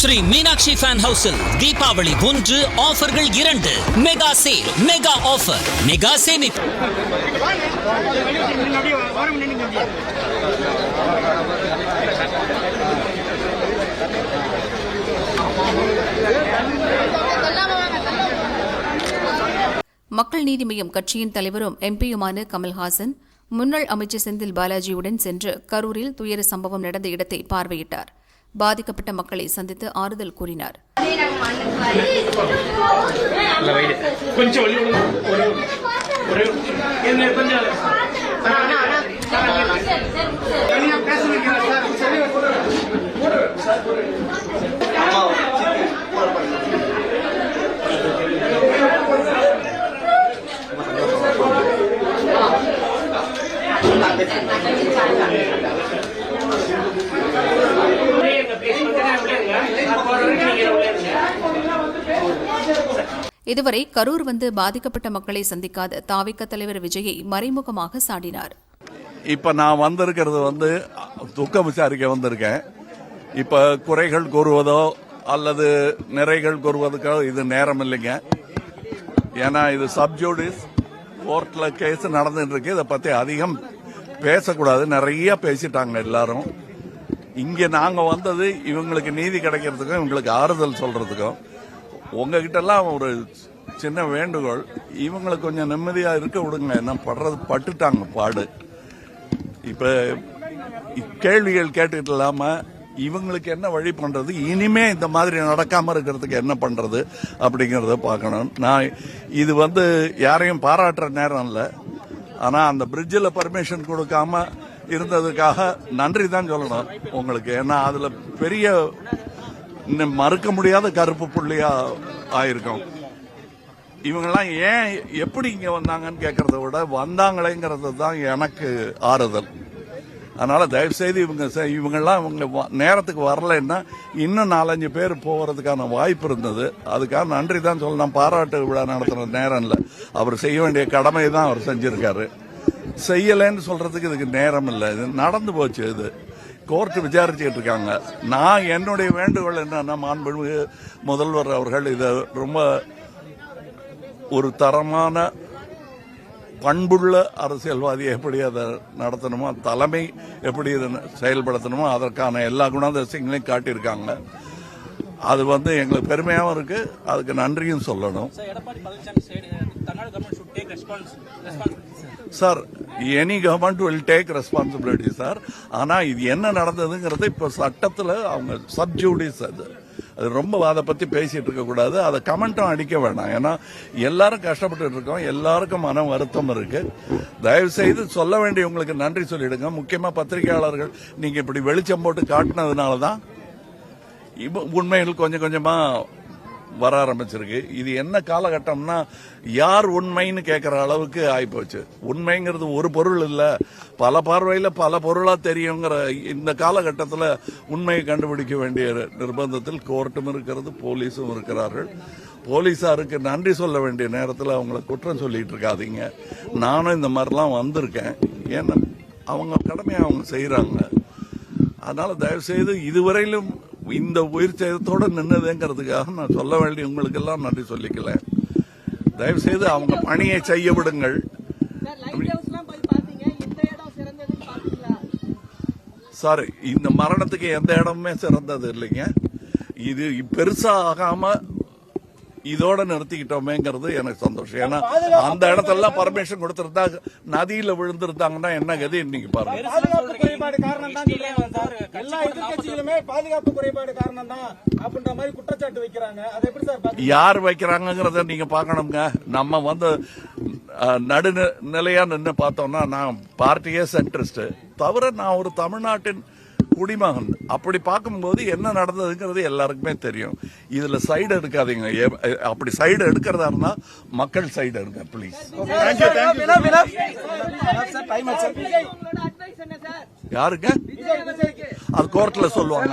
Sri Meenakshi fan ஹவுஸில் Deepavali 1 ஆஃபர்கள் 2 mega sale mega offer mega சேமிப்பு. மக்கள் நீதி மய்யம் கட்சியின் தலைவரும் எம்பியுமான கமல்ஹாசன் முன்னாள் அமைச்சர் செந்தில் பாலாஜியுடன் சென்று கரூரில் துயர சம்பவம் நடந்த இடத்தை பார்வையிட்டார். பாதிக்கப்பட்ட மக்களை சந்தித்து ஆறுதல் கூறினார். இதுவரை கரூர் வந்து பாதிக்கப்பட்ட மக்களை சந்திக்காத தாவிக தலைவர் விஜயை மறைமுகமாக சாடினார். இப்ப நான் வந்திருக்கிறது துக்கம் விசாரிக்க வந்திருக்கேன். இப்ப குறைகள் கூறுவதோ அல்லது நிறைகள் கூறுவதற்கோ இது நேரம் இல்லைங்க. ஏன்னா இது சப்ஜூடிஸ் கோர்ட்ல கேஸ் நடந்துட்டு இருக்கு. இதை பத்தி அதிகம் பேசக்கூடாது. நிறைய பேசிட்டாங்க எல்லாரும். இங்க நாங்க வந்தது இவங்களுக்கு நீதி கிடைக்கிறதுக்கும் இவங்களுக்கு ஆறுதல் சொல்றதுக்கும். உங்ககிட்ட எல்லாம் ஒரு சின்ன வேண்டுகோள், இவங்களுக்கு கொஞ்சம் நிம்மதியா இருக்க விடுங்க. என்ன பட்டுட்டாங்க பாடு. இப்ப கேள்விகள் கேட்டுட்டு இல்லாம இவங்களுக்கு என்ன வழி பண்றது, இனிமே இந்த மாதிரி நடக்காம இருக்கிறதுக்கு என்ன பண்றது அப்படிங்கறத பார்க்கணும். நான் இது யாரையும் பாராட்டுற நேரம் இல்ல. ஆனா அந்த பிரிட்ஜில் பர்மிஷன் கொடுக்காம இருந்ததுக்காக நன்றி தான் சொல்லணும் உங்களுக்கு. ஏன்னா அதுல பெரிய மறுக்க முடியாத கருப்பு புள்ளியா ஆயிருக்கும். இவங்கெல்லாம் ஏன் எப்படி இங்க வந்தாங்கன்னு கேட்கறத விட வந்தாங்களேங்கிறது தான் எனக்கு ஆறுதல். அதனால தயவு செய்து இவங்கெல்லாம் நேரத்துக்கு வரலன்னா இன்னும் 4-5 பேர் போகிறதுக்கான வாய்ப்பு இருந்தது. அதுக்காக நன்றி தான் சொல்லணும். பாராட்டு விழா நடத்துற நேரம் இல்லை. அவர் செய்ய வேண்டிய கடமை தான் அவர் செஞ்சிருக்காரு. செய்யலன்னு சொல்றதுக்கு இதுக்கு நேரம் இல்லை. இது நடந்து போச்சு. இது கோர்ட் விசாரிச்சுட்டு இருக்காங்க. நான் என்னுடைய வேண்டுகோள் என்னன்னா, மாண்புமிகு முதல்வர் அவர்கள் இதை ரொம்ப ஒரு தரமான பண்புள்ள அரசியல்வாதியை எப்படி அதை நடத்தணுமோ, தலைமை எப்படி இதை செயல்படுத்தணுமோ அதற்கான எல்லா குணாதிசயங்களையும் காட்டியிருக்காங்க. அது எங்களுக்கு பெருமையாகவும் இருக்கு. அதுக்கு நன்றியும் சொல்லணும். Sir, any government will take responsibility sir. ஆனா இது என்ன நடந்ததுங்கிறது இப்ப சட்டத்துல அவங்க சப்ஜூடிஸ். அது ரொம்ப அதை பத்தி பேசிட்டு இருக்க கூடாது. அதை கமெண்ட்டும் அடிக்க வேண்டாம். ஏன்னா எல்லாரும் கஷ்டப்பட்டு இருக்கோம். எல்லாருக்கும் மன வருத்தம் இருக்கு. தயவு செய்து சொல்ல வேண்டிய உங்களுக்கு நன்றி சொல்லிடுங்க. முக்கியமா பத்திரிகையாளர்கள் நீங்க இப்படி வெளிச்சம் போட்டு காட்டினதுனாலதான் உண்மைகள் கொஞ்சம் கொஞ்சமா வர ஆரம்பிச்சிருக்கு. இது என்ன காலகட்டம்னா யார் உண்மைன்னு கேட்கிற அளவுக்கு ஆயிப்போச்சு. உண்மைங்கிறது ஒரு பொருள் இல்ல, பல பார்வையில பல பொருளா தெரியுங்கிற இந்த காலகட்டத்தில் உண்மையை கண்டுபிடிக்க வேண்டிய நிர்பந்தத்தில் கோர்ட்டும் இருக்கிறது, போலீஸும் இருக்கிறார்கள். போலீசாருக்கு நன்றி சொல்ல வேண்டிய நேரத்தில் அவங்கள குற்றம் சொல்லிட்டு இருக்காதீங்க. நானும் இந்த மாதிரிலாம் வந்திருக்கேன். ஏன்னா அவங்க கடமையை அவங்க செய்யறாங்க. அதனால தயவு செய்து இதுவரையிலும் இந்த உயிர் சேதத்தோட நின்னதுங்கிறதுக்காக நான் சொல்ல வேண்டிய உங்களுக்கு எல்லாம் நன்றி சொல்லிக்கல. தயவு செய்து அவங்க பணியை செய்ய விடுங்கள். சாரி, இந்த மரணத்துக்கு எந்த இடமுமே சிறந்தது இல்லைங்க. இது பெருசா ஆகாம இதோட நிறுத்திக்கிட்டோமேங்கிறது எனக்கு சந்தோஷம். ஏன்னா அந்த இடத்தெல்லாம் பர்மிஷன் கொடுத்திருந்தா நதியில விழுந்திருந்தாங்கன்னா என்ன கதை இன்னைக்கு பாருங்க. யார் வைக்கிறாங்கிறத நீங்க பாக்கணுங்க. நம்ம நடுநிலையா நின்று பார்த்தோம்னா நான் பார்ட்டியே சென்ட்ரிஸ்ட் தவிர நான் ஒரு தமிழ்நாட்டின் குடிமகன். அப்படி பார்க்கும்போது என்ன நடந்ததுங்கிறது எல்லாருக்குமே தெரியும். இதுல சைடு எடுக்காதீங்க. அப்படி சைடு எடுக்கிறதா இருந்தா மக்கள் சைடு எடுங்க பிளீஸ். யாருங்க அது கோர்ட்ல சொல்லுவாங்க.